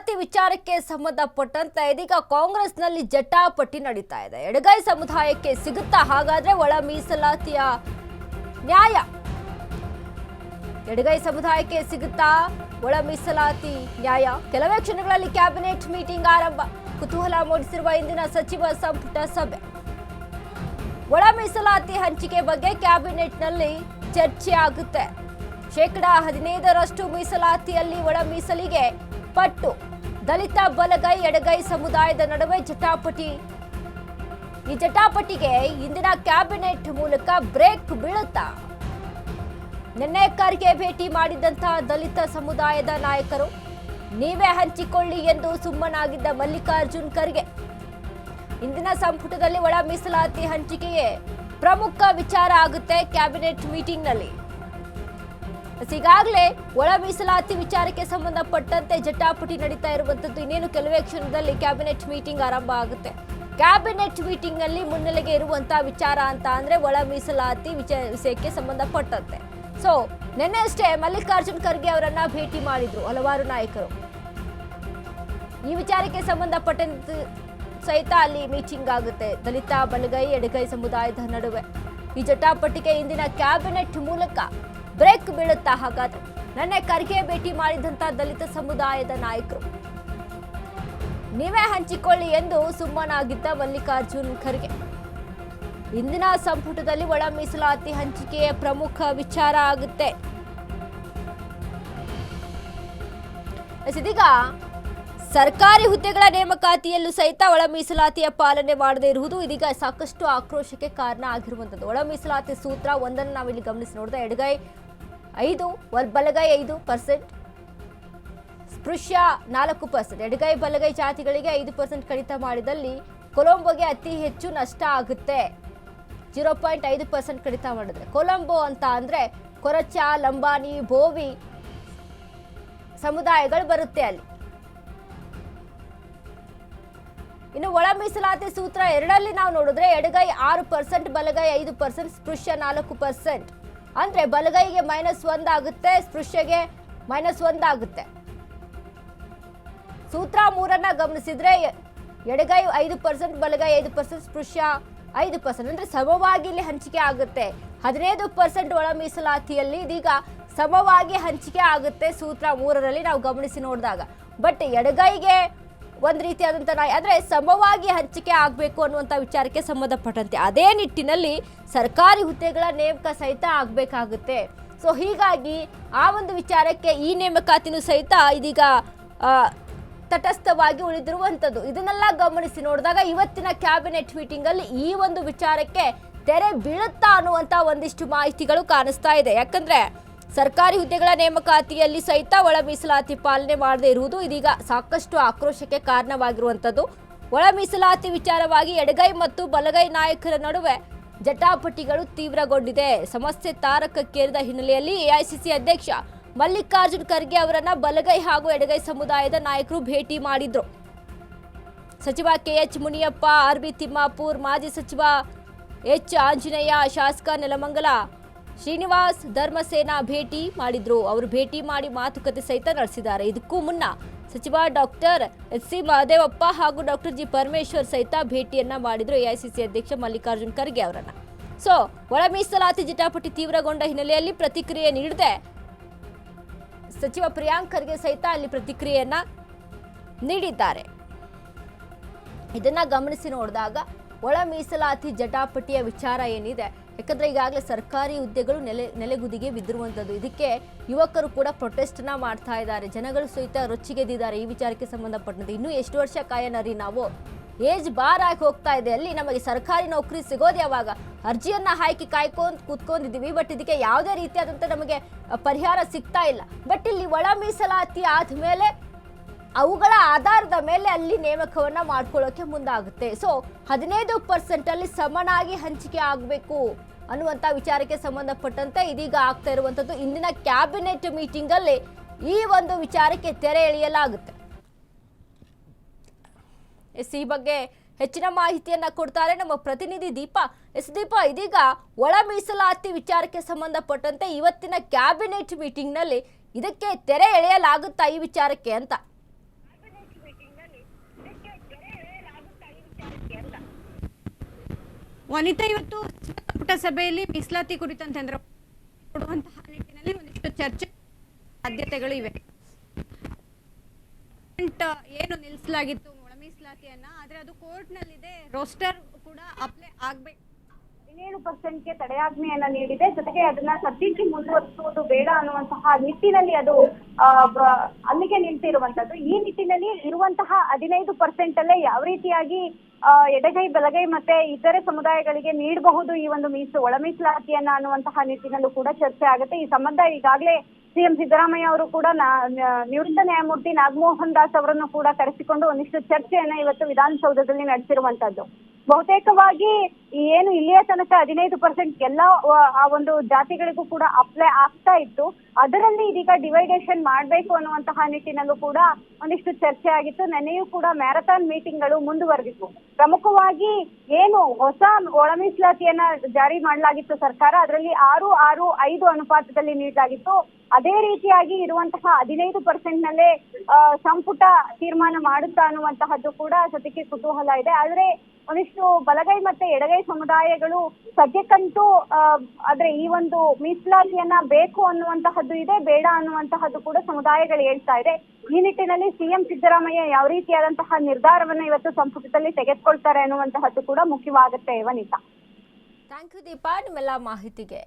ಮೀಸಲಾತಿ ವಿಚಾರಕ್ಕೆ ಸಂಬಂಧಪಟ್ಟಂತೆ ಇದೀಗ ಕಾಂಗ್ರೆಸ್ನಲ್ಲಿ ಜಟಾಪಟಿ ನಡೀತಾ ಇದೆ. ಎಡಗೈ ಸಮುದಾಯಕ್ಕೆ ಸಿಗುತ್ತಾ ಹಾಗಾದ್ರೆ ಒಳ ಮೀಸಲಾತಿಯ ನ್ಯಾಯ? ಎಡಗೈ ಸಮುದಾಯಕ್ಕೆ ಸಿಗುತ್ತಾ ಒಳ ಮೀಸಲಾತಿ ನ್ಯಾಯ? ಕೆಲವೇ ಕ್ಷಣಗಳಲ್ಲಿ ಕ್ಯಾಬಿನೆಟ್ ಮೀಟಿಂಗ್ ಆರಂಭ. ಕುತೂಹಲ ಮೂಡಿಸಿರುವ ಇಂದಿನ ಸಚಿವ ಸಂಪುಟ ಸಭೆ. ಒಳ ಮೀಸಲಾತಿ ಹಂಚಿಕೆ ಬಗ್ಗೆ ಕ್ಯಾಬಿನೆಟ್ನಲ್ಲಿ ಚರ್ಚೆ ಆಗುತ್ತೆ. 15% ಮೀಸಲಾತಿಯಲ್ಲಿ ಒಳ ಮೀಸಲಿಗೆ ಪಟ್ಟು. ದಲಿತ ಬಲಗೈ ಎಡಗೈ ಸಮುದಾಯದ ನಡುವೆ ಜಟಾಪಟಿ. ಈ ಜಟಾಪಟಿಗೆ ಇಂದಿನ ಕ್ಯಾಬಿನೆಟ್ ಮೂಲಕ ಬ್ರೇಕ್ ಬೀಳುತ್ತಾ? ನಿನ್ನೆ ಖರ್ಗೆ ಭೇಟಿ ಮಾಡಿದಂತಹ ದಲಿತ ಸಮುದಾಯದ ನಾಯಕರು ನೀವೇ ಹಂಚಿಕೊಳ್ಳಿ ಎಂದು ಸುಮ್ಮನಾಗಿದ್ದ ಮಲ್ಲಿಕಾರ್ಜುನ್ ಖರ್ಗೆ ಇಂದಿನ ಸಂಪುಟದಲ್ಲಿ ಒಳ ಮೀಸಲಾತಿ ಹಂಚಿಕೆಯೇ ಪ್ರಮುಖ ವಿಚಾರ ಆಗುತ್ತೆ ಕ್ಯಾಬಿನೆಟ್ ಮೀಟಿಂಗ್ನಲ್ಲಿ. ಈಗಾಗಲೇ ಒಳ ಮೀಸಲಾತಿ ವಿಚಾರಕ್ಕೆ ಸಂಬಂಧಪಟ್ಟಂತೆ ಜಟಾಪಟಿ ನಡೀತಾ ಇರುವಂತದ್ದು. ಇನ್ನೇನು ಕೆಲವೇ ಕ್ಷಣದಲ್ಲಿ ಕ್ಯಾಬಿನೆಟ್ ಮೀಟಿಂಗ್ ಆರಂಭ ಆಗುತ್ತೆ. ಕ್ಯಾಬಿನೆಟ್ ಮೀಟಿಂಗ್ ನಲ್ಲಿ ಮುನ್ನೆಲೆಗೆ ಇರುವಂತಹ ವಿಚಾರ ಅಂತ ಅಂದ್ರೆ ಒಳ ಮೀಸಲಾತಿ ವಿಷಯಕ್ಕೆ ಸಂಬಂಧಪಟ್ಟಂತೆ. ಸೊ ನಿನ್ನೆ ಅಷ್ಟೇ ಮಲ್ಲಿಕಾರ್ಜುನ್ ಖರ್ಗೆ ಅವರನ್ನ ಭೇಟಿ ಮಾಡಿದ್ರು ಹಲವಾರು ನಾಯಕರು. ಈ ವಿಚಾರಕ್ಕೆ ಸಂಬಂಧಪಟ್ಟಂತೆ ಸಹಿತ ಅಲ್ಲಿ ಮೀಟಿಂಗ್ ಆಗುತ್ತೆ ದಲಿತ ಬಲಗೈ ಎಡಗೈ ಸಮುದಾಯದ ನಡುವೆ. ಈ ಜಟಾಪಟಿಗೆ ಇಂದಿನ ಕ್ಯಾಬಿನೆಟ್ ಮೂಲಕ ಬ್ರೇಕ್ ಬೀಳುತ್ತಾ ಹಾಗಾದ್ರೆ? ನನ್ನ ಖರ್ಗೆ ಭೇಟಿ ಮಾಡಿದಂತ ದಲಿತ ಸಮುದಾಯದ ನಾಯಕರು ನೀವೇ ಹಂಚಿಕೊಳ್ಳಿ ಎಂದು ಸುಮ್ಮನಾಗಿದ್ದ ಮಲ್ಲಿಕಾರ್ಜುನ್ ಖರ್ಗೆ ಇಂದಿನ ಸಂಪುಟದಲ್ಲಿ ಒಳ ಮೀಸಲಾತಿ ಹಂಚಿಕೆಯ ಪ್ರಮುಖ ವಿಚಾರ ಆಗುತ್ತೆ. ಇದೀಗ ಸರ್ಕಾರಿ ಹುದ್ದೆಗಳ ನೇಮಕಾತಿಯಲ್ಲೂ ಸಹಿತ ಒಳ ಮೀಸಲಾತಿಯ ಪಾಲನೆ ಮಾಡದೇ ಇರುವುದು ಇದೀಗ ಸಾಕಷ್ಟು ಆಕ್ರೋಶಕ್ಕೆ ಕಾರಣ ಆಗಿರುವಂತದ್ದು. ಒಳ ಮೀಸಲಾತಿ ಸೂತ್ರ ಒಂದನ್ನು ನಾವಿಲ್ಲಿ ಗಮನಿಸಿ ನೋಡಿದ್ರೆ ಎಡಗೈ 5, ಬಲಗೈ 5%, ಸ್ಪೃಶ್ಯ 4%. ಎಡಗೈ ಬಲಗೈ ಜಾತಿಗಳಿಗೆ 5% ಕಡಿತ ಮಾಡಿದಲ್ಲಿ ಕೊಲಂಬೋಗೆ ಅತಿ ಹೆಚ್ಚು ನಷ್ಟ ಆಗುತ್ತೆ. 0.5% ಕಡಿತ ಮಾಡಿದ್ರೆ ಕೊಲಂಬೋ ಅಂತ ಅಂದ್ರೆ ಕೊರಚ, ಲಂಬಾಣಿ, ಬೋವಿ ಸಮುದಾಯಗಳು ಬರುತ್ತೆ ಅಲ್ಲಿ. ಇನ್ನು ಒಳ ಮೀಸಲಾತಿ ಸೂತ್ರ 2ರಲ್ಲಿ ನಾವು ನೋಡಿದ್ರೆ ಎಡಗೈ 6%, ಬಲಗೈ 5%, ಸ್ಪೃಶ್ಯ 4%. ಅಂದ್ರೆ ಬಲಗೈಗೆ -1 ಆಗುತ್ತೆ, ಸ್ಪೃಶ್ಯಗೆ -1 ಆಗುತ್ತೆ. ಸೂತ್ರ 3ಅನ್ನ ಗಮನಿಸಿದ್ರೆ ಎಡಗೈ 5%, ಬಲಗೈ 5%, ಸ್ಪೃಶ್ಯ 5%. ಅಂದ್ರೆ ಸಮವಾಗಿ ಇಲ್ಲಿ ಹಂಚಿಕೆ ಆಗುತ್ತೆ. 15% ಒಳ ಮೀಸಲಾತಿಯಲ್ಲಿ ಇದೀಗ ಸಮವಾಗಿ ಹಂಚಿಕೆ ಆಗುತ್ತೆ ಸೂತ್ರ 3ರಲ್ಲಿ ನಾವು ಗಮನಿಸಿ ನೋಡಿದಾಗ. ಬಟ್ ಎಡಗೈಗೆ ಒಂದ್ ರೀತಿಯಾದಂತ ಅಂದ್ರೆ ಸಮವಾಗಿ ಹಂಚಿಕೆ ಆಗ್ಬೇಕು ಅನ್ನುವಂತ ವಿಚಾರಕ್ಕೆ ಸಂಬಂಧಪಟ್ಟಂತೆ ಅದೇ ನಿಟ್ಟಿನಲ್ಲಿ ಸರ್ಕಾರಿ ಹುದ್ದೆಗಳ ನೇಮಕ ಸಹಿತ ಆಗ್ಬೇಕಾಗುತ್ತೆ. ಸೊ ಹೀಗಾಗಿ ಆ ಒಂದು ವಿಚಾರಕ್ಕೆ ಈ ನೇಮಕಾತಿನೂ ಸಹಿತ ಇದೀಗ ತಟಸ್ಥವಾಗಿ ಉಳಿದಿರುವಂತದ್ದು. ಇದನ್ನೆಲ್ಲ ಗಮನಿಸಿ ನೋಡಿದಾಗ ಇವತ್ತಿನ ಕ್ಯಾಬಿನೆಟ್ ಮೀಟಿಂಗ್ ಅಲ್ಲಿ ಈ ಒಂದು ವಿಚಾರಕ್ಕೆ ತೆರೆ ಬೀಳುತ್ತಾ ಅನ್ನುವಂತ ಒಂದಿಷ್ಟು ಮಾಹಿತಿಗಳು ಕಾಣಿಸ್ತಾ ಇದೆ. ಯಾಕಂದ್ರೆ ಸರ್ಕಾರಿ ಹುದ್ದೆಗಳ ನೇಮಕಾತಿಯಲ್ಲಿ ಸಹಿತ ಒಳ ಮೀಸಲಾತಿ ಪಾಲನೆ ಮಾಡದೇ ಇರುವುದು ಇದೀಗ ಸಾಕಷ್ಟು ಆಕ್ರೋಶಕ್ಕೆ ಕಾರಣವಾಗಿರುವಂತದ್ದು. ಒಳ ಮೀಸಲಾತಿ ವಿಚಾರವಾಗಿ ಎಡಗೈ ಮತ್ತು ಬಲಗೈ ನಾಯಕರ ನಡುವೆ ಜಟಾಪಟಿಗಳು ತೀವ್ರಗೊಂಡಿದೆ. ಸಮಸ್ಯೆ ತಾರಕಕ್ಕೇರಿದ ಹಿನ್ನೆಲೆಯಲ್ಲಿ ಎಐಸಿಸಿ ಅಧ್ಯಕ್ಷ ಮಲ್ಲಿಕಾರ್ಜುನ್ ಖರ್ಗೆ ಅವರನ್ನ ಬಲಗೈ ಹಾಗೂ ಎಡಗೈ ಸಮುದಾಯದ ನಾಯಕರು ಭೇಟಿ ಮಾಡಿದ್ರು. ಸಚಿವ ಕೆಎಚ್ ಮುನಿಯಪ್ಪ, ಆರ್ಬಿ ತಿಮ್ಮಾಪುರ್, ಮಾಜಿ ಸಚಿವ ಎಚ್ ಆಂಜನೇಯ, ಶಾಸಕ ನೆಲಮಂಗಲ ಶ್ರೀನಿವಾಸ್ ಧರ್ಮಸೇನಾ ಭೇಟಿ ಮಾಡಿದ್ರು. ಅವರು ಭೇಟಿ ಮಾಡಿ ಮಾತುಕತೆ ಸಹಿತ ನಡೆಸಿದ್ದಾರೆ. ಇದಕ್ಕೂ ಮುನ್ನ ಸಚಿವ ಡಾಕ್ಟರ್ ಎಚ್.ಸಿ. ಮಹದೇವಪ್ಪ ಹಾಗೂ ಡಾಕ್ಟರ್ ಜಿ ಪರಮೇಶ್ವರ್ ಸಹಿತ ಭೇಟಿಯನ್ನ ಮಾಡಿದ್ರು ಎಐಸಿಸಿ ಅಧ್ಯಕ್ಷ ಮಲ್ಲಿಕಾರ್ಜುನ್ ಖರ್ಗೆ ಅವರನ್ನ. ಸೊ ಒಳ ಮೀಸಲಾತಿ ಜಟಾಪಟಿ ತೀವ್ರಗೊಂಡ ಹಿನ್ನೆಲೆಯಲ್ಲಿ ಪ್ರತಿಕ್ರಿಯೆ ನೀಡದೆ ಸಚಿವ ಪ್ರಿಯಾಂಕ್ ಖರ್ಗೆ ಸಹಿತ ಅಲ್ಲಿ ಪ್ರತಿಕ್ರಿಯೆಯನ್ನ ನೀಡಿದ್ದಾರೆ. ಇದನ್ನ ಗಮನಿಸಿ ನೋಡಿದಾಗ ಒಳ ಮೀಸಲಾತಿ ಜಟಾಪಟಿಯ ವಿಚಾರ ಏನಿದೆ, ಯಾಕಂದ್ರೆ ಈಗಾಗಲೇ ಸರ್ಕಾರಿ ಹುದ್ದೆಗಳು ನೆಲೆಗುದಿಗೆ ಬಿದ್ದಿರುವಂತದ್ದು. ಇದಕ್ಕೆ ಯುವಕರು ಕೂಡ ಪ್ರೊಟೆಸ್ಟ್ ನ ಮಾಡ್ತಾ ಇದ್ದಾರೆ. ಜನಗಳು ಸಹಿತ ರೊಚ್ಚಿಗೆದ್ದಿದ್ದಾರೆ ಈ ವಿಚಾರಕ್ಕೆ ಸಂಬಂಧಪಟ್ಟಂತೆ. ಇನ್ನು ಎಷ್ಟು ವರ್ಷ ಕಾಯನರಿ ನಾವು? ಏಜ್ ಬಾರ್ ಆಗಿ ಹೋಗ್ತಾ ಇದೆ. ಅಲ್ಲಿ ನಮಗೆ ಸರ್ಕಾರಿ ನೌಕರಿ ಸಿಗೋದು ಯಾವಾಗ? ಅರ್ಜಿಯನ್ನ ಹಾಕಿ ಕಾಯ್ಕೊಂಡು ಕೂತ್ಕೊಂಡಿದ್ದೀವಿ. ಬಟ್ ಇದಕ್ಕೆ ಯಾವುದೇ ರೀತಿಯಾದಂತ ನಮಗೆ ಪರಿಹಾರ ಸಿಗ್ತಾ ಇಲ್ಲ. ಬಟ್ ಇಲ್ಲಿ ಒಳ ಮೀಸಲಾತಿ ಆದ್ಮೇಲೆ ಅವುಗಳ ಆಧಾರದ ಮೇಲೆ ಅಲ್ಲಿ ನೇಮಕವನ್ನ ಮಾಡ್ಕೊಳ್ಳೋಕೆ ಮುಂದಾಗುತ್ತೆ. ಸೊ 15% ಅಲ್ಲಿ ಸಮನಾಗಿ ಹಂಚಿಕೆ ಆಗಬೇಕು ಅನ್ನುವಂತ ವಿಚಾರಕ್ಕೆ ಸಂಬಂಧಪಟ್ಟಂತೆ ಇದೀಗ ಆಗ್ತಾ ಇರುವಂತದ್ದು. ಇಂದಿನ ಕ್ಯಾಬಿನೆಟ್ ಮೀಟಿಂಗ್ ಅಲ್ಲಿ ಈ ಒಂದು ವಿಚಾರಕ್ಕೆ ತೆರೆ ಎಳೆಯಲಾಗುತ್ತೆ. ಈ ಬಗ್ಗೆ ಹೆಚ್ಚಿನ ಮಾಹಿತಿಯನ್ನ ಕೊಡ್ತಾರೆ ನಮ್ಮ ಪ್ರತಿನಿಧಿ ದೀಪಾ. ದೀಪಾ, ಇದೀಗ ಒಳ ಮೀಸಲಾತಿ ವಿಚಾರಕ್ಕೆ ಸಂಬಂಧಪಟ್ಟಂತೆ ಇವತ್ತಿನ ಕ್ಯಾಬಿನೆಟ್ ಮೀಟಿಂಗ್ ನಲ್ಲಿ ಇದಕ್ಕೆ ತೆರೆ ಎಳೆಯಲಾಗುತ್ತಾ ಈ ವಿಚಾರಕ್ಕೆ ಅಂತ? ವನಿತಾ ಇವತ್ತು ಸಂಪುಟ ಸಭೆಯಲ್ಲಿ ಮೀಸಲಾತಿ ಕುರಿತಂತೆ ಅಂದ್ರೆ ಕೊಡುವಂತಹ ನಿಟ್ಟಿನಲ್ಲಿ ಒಂದಿಷ್ಟು ಚರ್ಚೆ ಸಾಧ್ಯತೆಗಳು ಇವೆ. ಏನು ನಿಲ್ಲಿಸಲಾಗಿತ್ತು ಒಳ ಮೀಸಲಾತಿಯನ್ನ, ಆದ್ರೆ ಅದು ಕೋರ್ಟ್ ನಲ್ಲಿದೆ, ರೋಸ್ಟರ್ ಕೂಡ ಅಪ್ಲೈ ಆಗ್ಬೇಕು. 17%ಗೆ ತಡೆಯಾಜ್ಞೆಯನ್ನ ನೀಡಿದೆ. ಜೊತೆಗೆ ಅದನ್ನ ಸದ್ಯಕ್ಕೆ ಮುಂದುವರಿಸುವುದು ಬೇಡ ಅನ್ನುವಂತಹ ನಿಟ್ಟಿನಲ್ಲಿ ಅದು ಅಲ್ಲಿಗೆ ನಿಂತಿರುವಂತದ್ದು. ಈ ನಿಟ್ಟಿನಲ್ಲಿ ಇರುವಂತಹ 15% ಅಲ್ಲೇ ಯಾವ ರೀತಿಯಾಗಿ ಎಡಗೈ ಬಲಗೈ ಮತ್ತೆ ಇತರೆ ಸಮುದಾಯಗಳಿಗೆ ನೀಡಬಹುದು ಈ ಒಂದು ಒಳ ಮೀಸಲಾತಿಯನ್ನ ಅನ್ನುವಂತಹ ನಿಟ್ಟಿನಲ್ಲೂ ಕೂಡ ಚರ್ಚೆ ಆಗುತ್ತೆ. ಈ ಸಂಬಂಧ ಈಗಾಗಲೇ ಸಿಎಂ ಸಿದ್ದರಾಮಯ್ಯ ಅವರು ಕೂಡ ನಿವೃತ್ತ ನ್ಯಾಯಮೂರ್ತಿ ನಾಗಮೋಹನ್ ದಾಸ್ ಅವರನ್ನು ಕೂಡ ಕರೆಸಿಕೊಂಡು ಒಂದಿಷ್ಟು ಚರ್ಚೆಯನ್ನ ಇವತ್ತು ವಿಧಾನಸೌಧದಲ್ಲಿ ನಡೆಸಿರುವಂತದ್ದು. ಬಹುತೇಕವಾಗಿ ಏನು ಇಲ್ಲಿಯ ತನಕ 15% ಎಲ್ಲ ಆ ಒಂದು ಜಾತಿಗಳಿಗೂ ಕೂಡ ಅಪ್ಲೈ ಆಗ್ತಾ ಇತ್ತು. ಅದರಲ್ಲಿ ಇದೀಗ ಡಿವೈಡೇಷನ್ ಮಾಡ್ಬೇಕು ಅನ್ನುವಂತಹ ನಿಟ್ಟಿನಲ್ಲೂ ಕೂಡ ಒಂದಿಷ್ಟು ಚರ್ಚೆ ಆಗಿತ್ತು. ನೆನೆಯೂ ಕೂಡ ಮ್ಯಾರಥಾನ್ ಮೀಟಿಂಗ್ಗಳು ಮುಂದುವರೆದಿತ್ತು. ಪ್ರಮುಖವಾಗಿ ಏನು ಹೊಸ ಒಳ ಮೀಸಲಾತಿಯನ್ನ ಜಾರಿ ಮಾಡಲಾಗಿತ್ತು ಸರ್ಕಾರ, ಅದರಲ್ಲಿ 6-6-5 ಅನುಪಾತದಲ್ಲಿ ನೀಡಲಾಗಿತ್ತು. ಅದೇ ರೀತಿಯಾಗಿ ಇರುವಂತಹ 15% ನಲ್ಲೇ ಸಂಪುಟ ತೀರ್ಮಾನ ಮಾಡುತ್ತಾ ಅನ್ನುವಂತಹದ್ದು ಕೂಡ ಸದ್ಯಕ್ಕೆ ಕುತೂಹಲ ಇದೆ. ಆದ್ರೆ ಒಂದಿಷ್ಟು ಬಲಗೈ ಮತ್ತೆ ಎಡಗೈ ಸಮುದಾಯಗಳು ಸದ್ಯಕ್ಕಂತೂ ಆದ್ರೆ ಈ ಒಂದು ಮೀಸಲಾತಿಯನ್ನ ಬೇಕು ಅನ್ನುವಂತಹದ್ದು ಇದೆ, ಬೇಡ ಅನ್ನುವಂತಹದ್ದು ಕೂಡ ಸಮುದಾಯಗಳು ಹೇಳ್ತಾ ಇದೆ. ಈ ನಿಟ್ಟಿನಲ್ಲಿ ಸಿಎಂ ಸಿದ್ದರಾಮಯ್ಯ ಯಾವ ರೀತಿಯಾದಂತಹ ನಿರ್ಧಾರವನ್ನ ಇವತ್ತು ಸಂಪುಟದಲ್ಲಿ ತೆಗೆದುಕೊಳ್ತಾರೆ ಅನ್ನುವಂತಹದ್ದು ಕೂಡ ಮುಖ್ಯವಾಗುತ್ತೆ. ವನಿತಾ, ಥ್ಯಾಂಕ್ ಯು ದೀಪಾ ನಿಮ್ಮೆಲ್ಲ ಮಾಹಿತಿಗೆ.